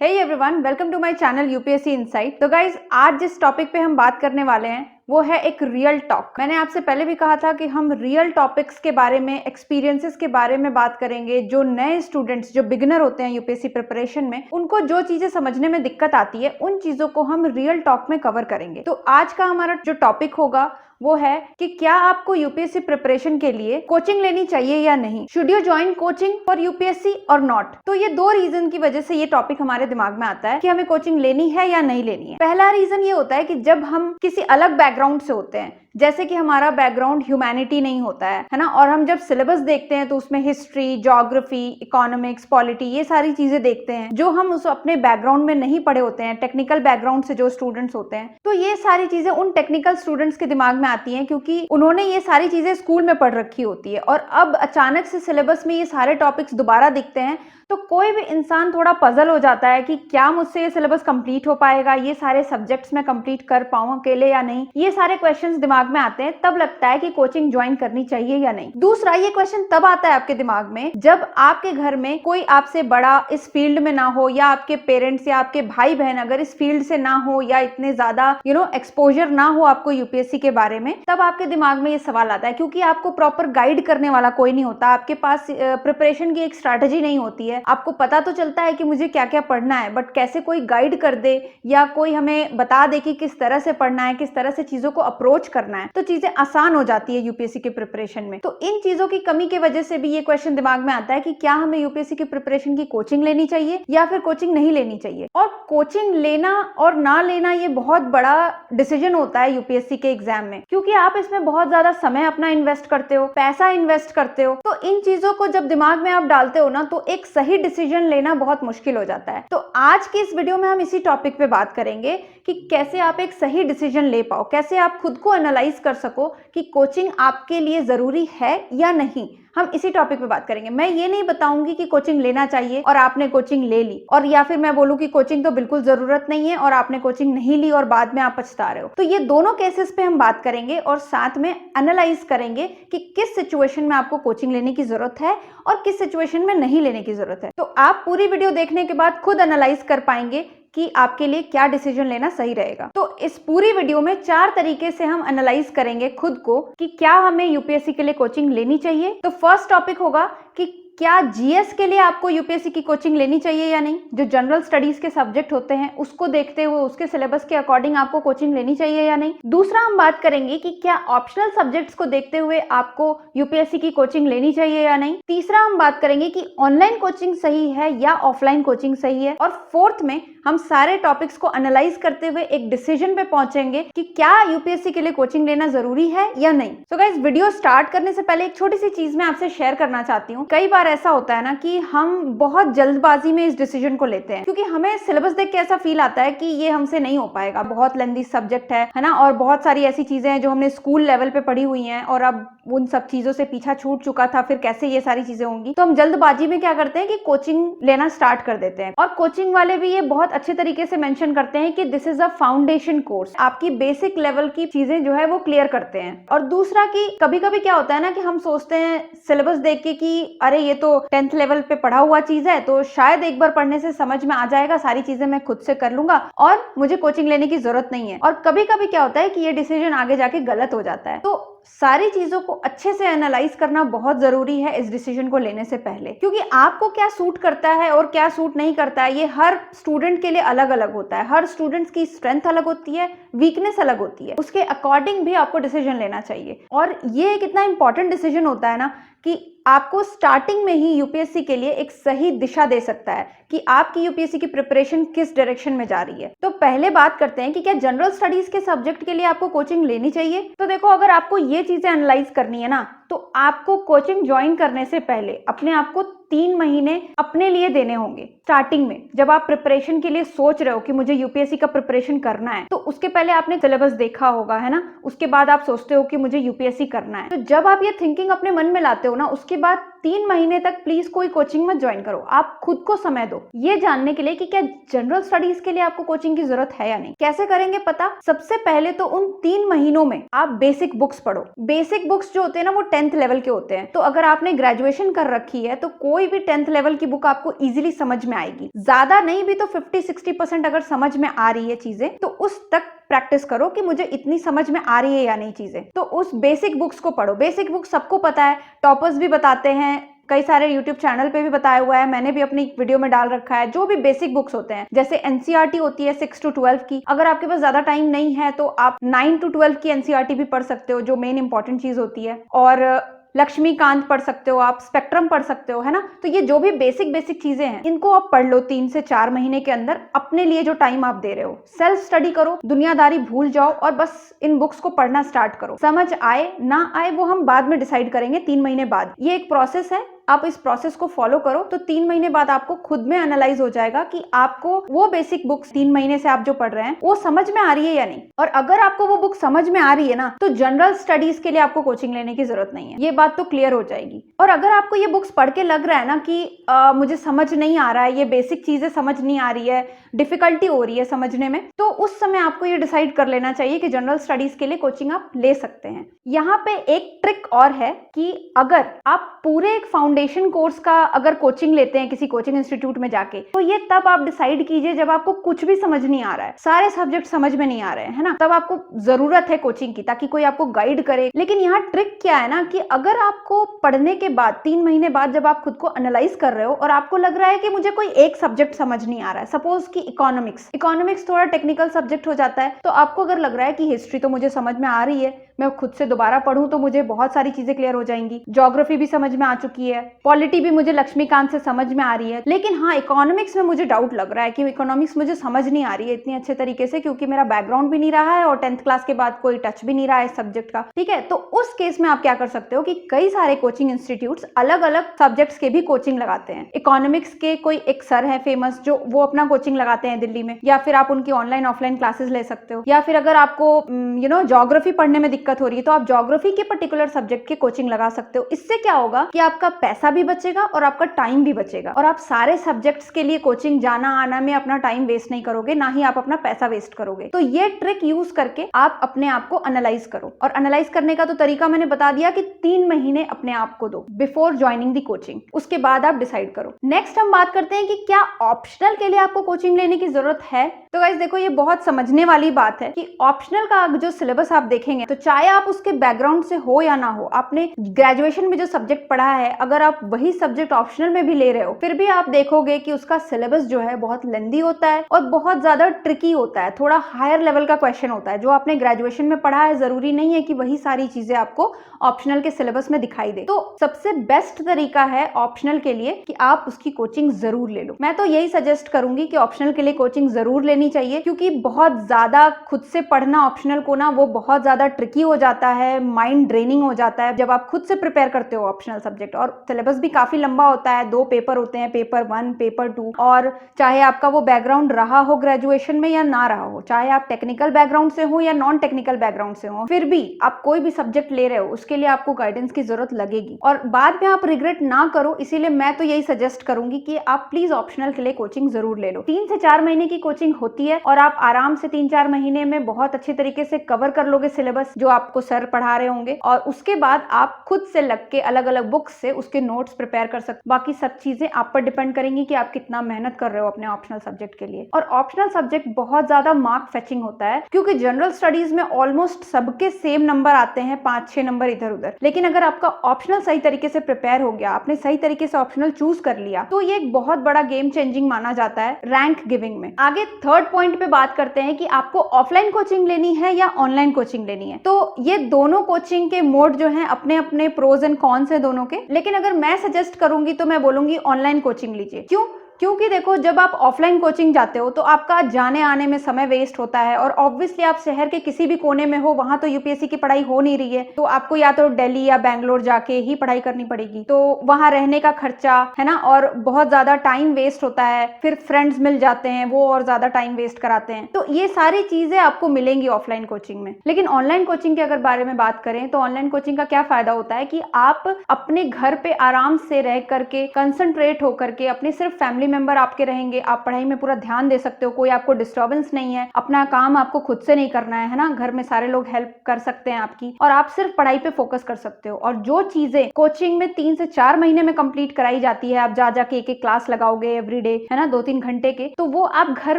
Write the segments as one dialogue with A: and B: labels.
A: Hey everyone, welcome to my channel UPSC insight. तो guys, आज जिस टॉपिक पे हम बात करने वाले हैं वो है एक रियल टॉक। मैंने आपसे पहले भी कहा था कि हम रियल टॉपिक्स के बारे में, एक्सपीरियंसेस के बारे में बात करेंगे। जो नए स्टूडेंट्स, जो बिगिनर होते हैं यूपीएससी प्रिपरेशन में, उनको जो चीजें समझने में दिक्कत आती है उन चीजों को हम रियल टॉक में कवर करेंगे। तो आज का हमारा जो टॉपिक होगा वो है कि क्या आपको यूपीएससी प्रिपरेशन के लिए कोचिंग लेनी चाहिए या नहीं। Should you join coaching for UPSC और नॉट। तो ये दो रीजन की वजह से ये टॉपिक हमारे दिमाग में आता है कि हमें कोचिंग लेनी है या नहीं लेनी है। पहला रीजन ये होता है कि जब हम किसी अलग बैकग्राउंड से होते हैं, जैसे कि हमारा बैकग्राउंड ह्यूमैनिटी नहीं होता है ना, और हम जब सिलेबस देखते हैं तो उसमें हिस्ट्री, ज्योग्राफी, इकोनॉमिक्स, पॉलिटी, ये सारी चीजें देखते हैं जो हम उस अपने बैकग्राउंड में नहीं पढ़े होते हैं। टेक्निकल बैकग्राउंड से जो स्टूडेंट्स होते हैं, तो ये सारी चीजें उन टेक्निकल स्टूडेंट्स के दिमाग में आती हैं क्योंकि उन्होंने ये सारी चीजें स्कूल में पढ़ रखी होती है और अब अचानक से सिलेबस में ये सारे टॉपिक्स दोबारा दिखते हैं तो कोई भी इंसान थोड़ा पजल हो जाता है कि क्या मुझसे ये सिलेबस कंप्लीट हो पाएगा, ये सारे सब्जेक्ट्स में कंप्लीट कर पाऊं अकेले या नहीं। ये सारे क्वेश्चंस दिमाग में आते हैं, तब लगता है कि कोचिंग ज्वाइन करनी चाहिए या नहीं। दूसरा, ये क्वेश्चन तब आता है आपके दिमाग में जब आपके घर में कोई आपसे बड़ा इस फील्ड में ना हो, या आपके पेरेंट्स या आपके भाई बहन अगर इस फील्ड से ना हो, या इतने ज्यादा एक्सपोजर ना हो आपको यूपीएससी के बारे में, तब आपके दिमाग में ये सवाल आता है क्योंकि आपको प्रॉपर गाइड करने वाला कोई नहीं होता। आपके पास प्रिपरेशन की एक स्ट्रैटेजी नहीं होती है। आपको पता तो चलता है कि मुझे क्या क्या पढ़ना है, बट कैसे कोई गाइड कर दे या कोई हमें बता दे कि किस तरह से पढ़ना है, किस तरह से चीजों को अप्रोच करना है, तो चीजें आसान हो जाती है यूपीएससी के प्रिपरेशन में। तो इन चीजों की कमी की वजह से भी ये क्वेश्चन दिमाग में आता है कि क्या हमें यूपीएससी की प्रिपरेशन की कोचिंग लेनी चाहिए या फिर कोचिंग नहीं लेनी चाहिए। और कोचिंग लेना और ना लेना ये बहुत बड़ा डिसीजन होता है यूपीएससी के एग्जाम में, क्योंकि आप इसमें बहुत ज्यादा समय अपना इन्वेस्ट करते हो, पैसा इन्वेस्ट करते हो। तो इन चीजों को जब दिमाग में आप डालते हो ना, तो एक सही डिसीजन लेना बहुत मुश्किल हो जाता है। तो आज की इस वीडियो में हम इसी टॉपिक पे बात करेंगे कि कैसे आप एक सही डिसीजन ले पाओ, कैसे आप खुद को एनालाइज कर सको कि कोचिंग आपके लिए जरूरी है या नहीं। हम इसी टॉपिक पे बात करेंगे। मैं ये नहीं बताऊंगी कि कोचिंग लेना चाहिए और आपने कोचिंग ले ली, और या फिर मैं बोलूं कि कोचिंग तो बिल्कुल जरूरत नहीं है और आपने कोचिंग नहीं ली और बाद में आप पछता रहे हो। तो ये दोनों केसेस पे हम बात करेंगे और साथ में एनालाइज करेंगे कि किस सिचुएशन में आपको कोचिंग लेने की जरूरत है और किस सिचुएशन में नहीं लेने की जरूरत है। तो आप पूरी वीडियो देखने के बाद खुद एनालाइज कर पाएंगे कि आपके लिए क्या डिसीजन लेना सही रहेगा। तो इस पूरी वीडियो में 4 तरीके से हम एनालाइज करेंगे खुद को कि क्या हमें यूपीएससी के लिए कोचिंग लेनी चाहिए। तो फर्स्ट टॉपिक होगा कि क्या जीएस के लिए आपको यूपीएससी की कोचिंग लेनी चाहिए या नहीं। जो जनरल स्टडीज के सब्जेक्ट होते हैं उसको देखते हुए, उसके सिलेबस के अकॉर्डिंग आपको कोचिंग लेनी चाहिए या नहीं। दूसरा, हम बात करेंगे कि क्या ऑप्शनल सब्जेक्ट्स को देखते हुए आपको यूपीएससी की कोचिंग लेनी चाहिए या नहीं। तीसरा, हम बात करेंगे कि ऑनलाइन कोचिंग सही है या ऑफलाइन कोचिंग सही है। और फोर्थ में हम सारे टॉपिक्स को एनालाइज करते हुए एक डिसीजन पे पहुंचेंगे कि क्या यूपीएससी के लिए कोचिंग लेना जरूरी है या नहीं। सो गाइस, वीडियो स्टार्ट करने से पहले एक छोटी सी चीज मैं आपसे शेयर करना चाहती हूँ। कई बार ऐसा होता है ना कि हम बहुत जल्दबाजी में इस डिसीजन को लेते हैं, क्योंकि हमें सिलेबस देख के ऐसा फील आता है कि ये हमसे नहीं हो पाएगा, बहुत लेंथी सब्जेक्ट है ना, और बहुत सारी ऐसी चीजें हैं जो हमने स्कूल लेवल पे पढ़ी हुई हैं और अब उन सब चीजों से पीछा छूट चुका था, फिर कैसे ये सारी चीजें होंगी। तो हम जल्दबाजी में क्या करते हैं कि कोचिंग लेना स्टार्ट कर देते हैं। और कोचिंग वाले भी ये बहुत अच्छे तरीके से मेंशन करते हैं कि this is a foundation course, आपकी बेसिक लेवल की चीजें जो है वो क्लियर करते हैं। और दूसरा कि कभी कभी क्या होता है ना कि हम सोचते हैं सिलेबस देख के कि अरे ये तो 10th लेवल पे पढ़ा हुआ चीज है, तो शायद एक बार पढ़ने से समझ में आ जाएगा, सारी चीजें मैं खुद से कर लूंगा और मुझे कोचिंग लेने की जरूरत नहीं है। और कभी कभी क्या होता है कि ये डिसीजन आगे जाके गलत हो जाता है। तो सारी चीजों को अच्छे से एनालाइज करना बहुत जरूरी है इस डिसीजन को लेने से पहले, क्योंकि आपको क्या सूट करता है और क्या सूट नहीं करता है ये हर स्टूडेंट के लिए अलग अलग होता है। हर स्टूडेंट्स की स्ट्रेंथ अलग होती है, वीकनेस अलग होती है, उसके अकॉर्डिंग भी आपको डिसीजन लेना चाहिए। और ये एक इतना इंपॉर्टेंट डिसीजन होता है ना कि आपको स्टार्टिंग में ही यूपीएससी के लिए एक सही दिशा दे सकता है कि आपकी यूपीएससी की प्रिपरेशन किस डायरेक्शन में जा रही है। तो पहले बात करते हैं कि क्या जनरल स्टडीज के सब्जेक्ट के लिए आपको कोचिंग लेनी चाहिए। तो देखो, अगर आपको ये चीजें एनालाइज करनी है ना, तो आपको कोचिंग ज्वाइन करने से पहले अपने आप को 3 महीने अपने लिए देने होंगे। स्टार्टिंग में जब आप प्रिपरेशन के लिए सोच रहे हो कि मुझे यूपीएससी का प्रिपरेशन करना है, तो उसके पहले आपने सिलेबस देखा होगा, है ना, उसके बाद आप सोचते हो कि मुझे यूपीएससी करना है। तो जब आप ये थिंकिंग अपने मन में लाते हो ना, उसके बाद 3 महीने तक प्लीज कोई कोचिंग मत ज्वाइन करो, आप खुद को समय दो ये जानने के लिए कि क्या जनरल स्टडीज के लिए आपको कोचिंग की जरूरत है या नहीं। कैसे करेंगे पता? सबसे पहले तो उन 3 महीनों में आप बेसिक बुक्स पढ़ो। बेसिक बुक्स जो होते हैं ना वो 10th लेवल के होते हैं, तो अगर आपने ग्रेजुएशन कर रखी है तो कोई भी 10th लेवल की बुक आपको इजीली समझ में आएगी। ज्यादा नहीं भी तो 50-60% अगर समझ में आ रही है चीजें तो उस तक प्रैक्टिस करो कि मुझे इतनी समझ में आ रही है या नहीं चीजें। तो उस बेसिक बुक्स को पढ़ो। बेसिक बुक्स सबको पता है, टॉपर्स भी बताते हैं, कई सारे YouTube चैनल पे भी बताया हुआ है, मैंने भी अपनी वीडियो में डाल रखा है। जो भी बेसिक बुक्स होते हैं, जैसे एनसीईआरटी होती है 6 to 12 की, अगर आपके पास ज्यादा टाइम नहीं है तो आप 9 to 12 की एनसीईआरटी भी पढ़ सकते हो, जो मेन इंपॉर्टेंट चीज होती है। और लक्ष्मीकांत पढ़ सकते हो आप, स्पेक्ट्रम पढ़ सकते हो, है ना। तो ये जो भी बेसिक चीजें हैं इनको आप पढ़ लो 3 से 4 महीने के अंदर, अपने लिए जो टाइम आप दे रहे हो। सेल्फ स्टडी करो, दुनियादारी भूल जाओ और बस इन बुक्स को पढ़ना स्टार्ट करो। समझ आए ना आए वो हम बाद में डिसाइड करेंगे, 3 महीने बाद। ये एक प्रोसेस है, आप इस प्रोसेस को फॉलो करो तो 3 महीने बाद आपको खुद में एनालाइज हो जाएगा कि आपको वो बेसिक बुक्स 3 महीने से आप जो पढ़ रहे हैं वो समझ में आ रही है या नहीं। और अगर आपको वो बुक समझ में आ रही है ना तो जनरल स्टडीज के लिए आपको कोचिंग लेने की जरूरत नहीं है, ये बात तो क्लियर हो जाएगी। और अगर आपको ये बुक्स पढ़ के लग रहा है ना कि मुझे समझ नहीं आ रहा है, ये बेसिक चीजें समझ नहीं आ रही है, डिफिकल्टी हो रही है समझने में, तो उस समय आपको ये डिसाइड कर लेना चाहिए कि जनरल स्टडीज के लिए कोचिंग आप ले सकते हैं। यहाँ पे एक ट्रिक और है कि अगर आप पूरे एक फाउंडेशन कोर्स का अगर कोचिंग लेते हैं किसी कोचिंग इंस्टीट्यूट में जाके, तो ये तब आप डिसाइड कीजिए जब आपको कुछ भी समझ नहीं आ रहा है, सारे सब्जेक्ट समझ में नहीं आ रहे हैं, है ना, तब आपको जरूरत है कोचिंग की, ताकि कोई आपको गाइड करे। लेकिन यहाँ ट्रिक क्या है ना कि अगर आपको पढ़ने के बाद 3 महीने बाद जब आप खुद को एनालाइज कर रहे हो और आपको लग रहा है कि मुझे कोई एक सब्जेक्ट समझ नहीं आ रहा है, सपोज कि इकोनॉमिक्स थोड़ा टेक्निकल सब्जेक्ट हो जाता है, तो आपको अगर लग रहा है कि हिस्ट्री तो मुझे समझ में आ रही है, मैं खुद से दोबारा पढ़ूं तो मुझे बहुत सारी चीजें क्लियर हो जाएंगी, ज्योग्राफी भी समझ में आ चुकी है, पॉलिटी भी मुझे लक्ष्मीकांत से समझ में आ रही है, लेकिन हाँ इकोनॉमिक्स में मुझे डाउट लग रहा है कि इकोनॉमिक्स मुझे समझ नहीं आ रही है इतनी अच्छे तरीके से, क्योंकि मेरा बैकग्राउंड भी नहीं रहा है और 10th क्लास के बाद कोई टच भी नहीं रहा है इस सब्जेक्ट का। ठीक है, तो उस केस में आप क्या कर सकते हो कि कई सारे कोचिंग इंस्टीट्यूट्स अलग अलग सब्जेक्ट्स के भी कोचिंग लगाते हैं। इकोनॉमिक्स के कोई एक सर है फेमस जो वो अपना कोचिंग लगाते हैं दिल्ली में, या फिर आप उनकी ऑनलाइन ऑफलाइन क्लासेस ले सकते हो। या फिर अगर आपको ज्योग्राफी पढ़ने में दिक्कत हो रही है तो आप ज्योग्राफी के पर्टिकुलर सब्जेक्ट की कोचिंग लगा सकते हो। इससे क्या होगा कि आपका पैसा भी बचेगा और आपका टाइम भी बचेगा, और आप सारे सब्जेक्ट्स के लिए कोचिंग जाना आना में अपना टाइम वेस्ट नहीं करोगे, ना ही आप अपना पैसा वेस्ट करोगे। तो ये ट्रिक यूज करके आप अपने आप को एनालाइज करो, और एनालाइज करने का तो तरीका मैंने बता दिया कि 3 महीने अपने आप को दो बिफोर ज्वाइनिंग दी कोचिंग, उसके बाद आप डिसाइड करो। नेक्स्ट हम बात करते हैं कि क्या ऑप्शनल के लिए आपको कोचिंग लेने की जरूरत है। तो गाइस देखो, ये बहुत समझने वाली बात है कि ऑप्शनल का जो सिलेबस आप देखेंगे तो चाहे आप उसके बैकग्राउंड से हो या ना हो, आपने ग्रेजुएशन में जो सब्जेक्ट पढ़ा है अगर आप वही सब्जेक्ट ऑप्शनल में भी ले रहे हो, फिर भी आप देखोगे कि उसका सिलेबस जो है बहुत लेंदी होता है और बहुत ज्यादा ट्रिकी होता है, थोड़ा हायर लेवल का क्वेश्चन होता है। जो आपने ग्रेजुएशन में पढ़ा है जरूरी नहीं है कि वही सारी चीजें आपको ऑप्शनल के सिलेबस में दिखाई दे। तो सबसे बेस्ट तरीका है ऑप्शनल के लिए कि आप उसकी कोचिंग जरूर ले लो। मैं तो यही सजेस्ट करूंगी कि ऑप्शनल के लिए कोचिंग जरूर लेनी चाहिए, क्योंकि बहुत ज्यादा खुद से पढ़ना ऑप्शनल को ना वो बहुत ज्यादा ट्रिकी हो जाता है, माइंड ड्रेनिंग हो जाता है जब आप खुद से प्रिपेयर करते हो ऑप्शनल सब्जेक्ट। और सिलेबस भी काफी लंबा होता है, 2 पेपर होते हैं, पेपर 1 पेपर 2, और चाहे आपका वो बैकग्राउंड रहा हो ग्रेजुएशन में या ना रहा हो, चाहे आप टेक्निकल बैकग्राउंड से हो या नॉन टेक्निकल बैकग्राउंड से हो, फिर भी आप कोई भी सब्जेक्ट ले रहे हो उसके लिए आपको गाइडेंस की जरूरत लगेगी और बाद में आप रिग्रेट ना करो। इसीलिए मैं तो यही सजेस्ट करूंगी कि आप प्लीज ऑप्शनल के लिए कोचिंग जरूर ले लो। 3 से 4 महीने की कोचिंग होती है और आप आराम से 3-4 महीने में बहुत अच्छे तरीके से कवर कर लोगे सिलेबस जो आपको सर पढ़ा रहे होंगे, और उसके बाद आप खुद से लग के अलग अलग बुक्स से उसके नोट्स प्रिपेयर कर सकते। बाकी सब चीजें आप पर डिपेंड करेंगी कि आप कितना मेहनत कर रहे हो अपने ऑप्शनल सब्जेक्ट के लिए। और ऑप्शनल सब्जेक्ट बहुत ज्यादा मार्क फेचिंग होता है, क्योंकि जनरल स्टडीज में ऑलमोस्ट सबके सेम नंबर आते हैं, 5-6 नंबर इधर उधर। लेकिन अगर आपका ऑप्शनल सही तरीके से प्रिपेयर हो गया, आपने सही तरीके से ऑप्शनल चूज कर लिया, तो ये एक बहुत बड़ा गेम चेंजिंग माना जाता है रैंक गिविंग में। आगे थर्ड पॉइंट पे बात करते हैं कि आपको ऑफलाइन कोचिंग लेनी है या ऑनलाइन कोचिंग लेनी है। तो ये दोनों कोचिंग के मोड जो हैं अपने अपने प्रोज एंड कॉन्स है दोनों के, लेकिन अगर मैं सजेस्ट करूंगी तो मैं बोलूंगी ऑनलाइन कोचिंग लीजिए। क्यों? क्योंकि देखो जब आप ऑफलाइन कोचिंग जाते हो तो आपका जाने आने में समय वेस्ट होता है और ऑब्वियसली आप शहर के किसी भी कोने में हो, वहां तो यूपीएससी की पढ़ाई हो नहीं रही है, तो आपको या तो दिल्ली या बैंगलोर जाके ही पढ़ाई करनी पड़ेगी। तो वहां रहने का खर्चा है ना, और बहुत ज्यादा टाइम वेस्ट होता है। फिर फ्रेंड्स मिल जाते हैं, वो और ज्यादा टाइम वेस्ट कराते हैं। तो ये सारी चीजें आपको मिलेंगी ऑफलाइन कोचिंग में। लेकिन ऑनलाइन कोचिंग के अगर बारे में बात करें तो ऑनलाइन कोचिंग का क्या फायदा होता है कि आप अपने घर पे आराम से रह करके, कंसंट्रेट होकर के, अपने सिर्फ फैमिली मेंबर आपके रहेंगे, आप पढ़ाई में पूरा ध्यान दे सकते हो, कोई आपको डिस्टर्बेंस नहीं है, अपना काम आपको खुद से नहीं करना है ना, घर में सारे लोग हेल्प कर सकते हैं आपकी, और आप सिर्फ पढ़ाई पे फोकस कर सकते हो। और जो चीजें कोचिंग में 3 से 4 महीने में कंप्लीट कराई जाती है, आप जा जाके एक क्लास लगाओगे एवरीडे, है ना, 2-3 घंटे के, तो वो आप घर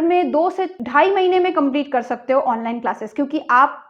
A: में 2 से 2.5 महीने में कंप्लीट कर सकते हो ऑनलाइन क्लासेस। क्योंकि आप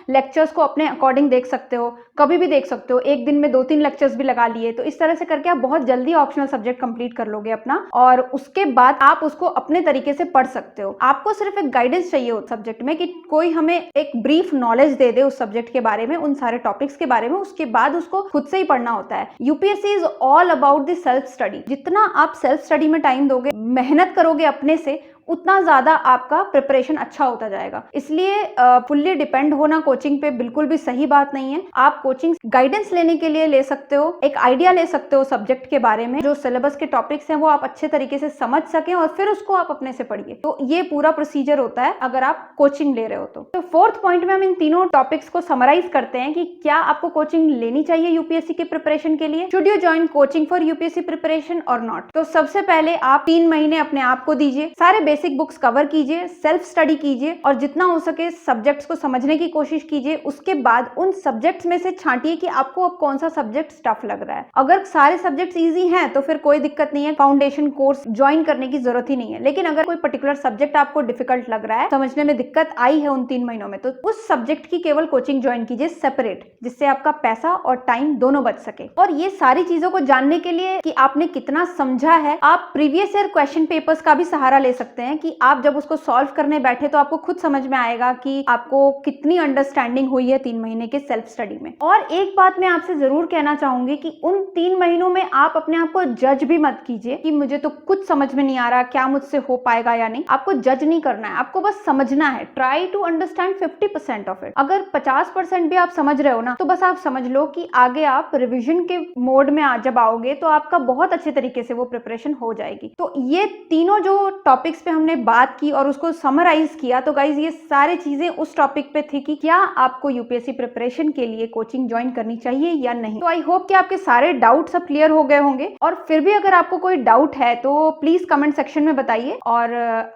A: लेक्चर्स को अपने अकॉर्डिंग देख सकते हो, कभी भी देख सकते हो, एक दिन में 2-3 लेक्चर्स भी लगा लिए, तो इस तरह से करके आप बहुत जल्दी ऑप्शनल सब्जेक्ट कंप्लीट कर लोगे अपना, और उसके बाद आप उसको अपने तरीके से पढ़ सकते हो। आपको सिर्फ एक गाइडेंस चाहिए उस सब्जेक्ट में, कि कोई हमें एक ब्रीफ नॉलेज दे दे उस सब्जेक्ट के बारे में, उन सारे टॉपिक्स के बारे में, उसके बाद उसको खुद से ही पढ़ना होता है। UPSC is all about the self study. जितना आप सेल्फ स्टडी में टाइम दोगे, मेहनत करोगे अपने से, उतना ज्यादा आपका प्रिपरेशन अच्छा होता जाएगा। इसलिए फुल्ली डिपेंड होना कोचिंग पे बिल्कुल भी सही बात नहीं है। आप कोचिंग गाइडेंस लेने के लिए ले सकते हो, एक आइडिया ले सकते हो सब्जेक्ट के बारे में, जो सिलेबस के टॉपिक्स हैं वो आप अच्छे तरीके से समझ सकें, और फिर उसको आप अपने से पढ़िए। तो ये पूरा प्रोसीजर होता है अगर आप कोचिंग ले रहे हो तो। फोर्थ पॉइंट में हम इन तीनों टॉपिक्स को समराइज करते हैं कि क्या आपको कोचिंग लेनी चाहिए यूपीएससी के प्रिपरेशन के लिए। Should you join coaching for UPSC preparation और नॉट। तो सबसे पहले आप 3 महीने अपने आप को दीजिए, सारे बेसिक बुक्स कवर कीजिए, सेल्फ स्टडी कीजिए, और जितना हो सके सब्जेक्ट्स को समझने की कोशिश कीजिए। उसके बाद उन सब्जेक्ट्स में से छांटिए कि आपको अब कौन सा सब्जेक्ट टफ लग रहा है। अगर सारे सब्जेक्ट्स इजी हैं तो फिर कोई दिक्कत नहीं है, फाउंडेशन कोर्स ज्वाइन करने की जरूरत ही नहीं है। लेकिन अगर कोई पर्टिकुलर सब्जेक्ट आपको डिफिकल्ट लग रहा है, समझने में दिक्कत आई है उन 3 महीनों में, तो उस सब्जेक्ट की केवल कोचिंग ज्वाइन कीजिए सेपरेट, जिससे आपका पैसा और टाइम दोनों बच सके। और ये सारी चीजों को जानने के लिए कि आपने कितना समझा है, आप प्रीवियस ईयर क्वेश्चन पेपर्स का भी सहारा ले सकते हैं, कि आप जब उसको सॉल्व करने बैठे तो आपको खुद समझ में आएगा कि आपको कितनी अंडरस्टैंडिंग हुई है 3 महीने के सेल्फ स्टडी में। और एक बात मैं आपसे जरूर कहना चाहूंगी कि उन 3 महीनों में आप अपने आप को जज भी मत कीजिए कि मुझे तो कुछ समझ में नहीं आ रहा, क्या मुझसे हो पाएगा या नहीं। आपको जज नहीं करना है, आपको बस समझना है। Try to understand 50% of it. अगर 50% भी आप समझ रहे हो ना, तो बस आप समझ लो कि आगे आप रिविजन के मोड में जब आओगे तो आपका बहुत अच्छे तरीके से वो प्रिपरेशन हो जाएगी। तो ये तीनों जो टॉपिक्स पे हमने बात की और उसको समराइज किया, तो गाइज ये सारी चीजें उस टॉपिक पे थी कि क्या आपको यूपीएससी प्रिपरेशन के लिए कोचिंग ज्वाइन करनी चाहिए या नहीं। तो आई होप कि आपके सारे डाउट्स अब क्लियर हो गए होंगे, और फिर भी अगर आपको कोई डाउट है तो प्लीज कमेंट सेक्शन में बताइए। और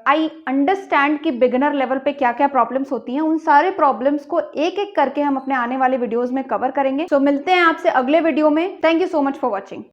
A: आई अंडरस्टैंड कि बिगिनर लेवल पे क्या क्या प्रॉब्लम्स होती हैं, उन सारे प्रॉब्लम्स को एक एक करके हम अपने आने वाले वीडियोज में कवर करेंगे। तो मिलते हैं आपसे अगले वीडियो में। Thank you so much for watching.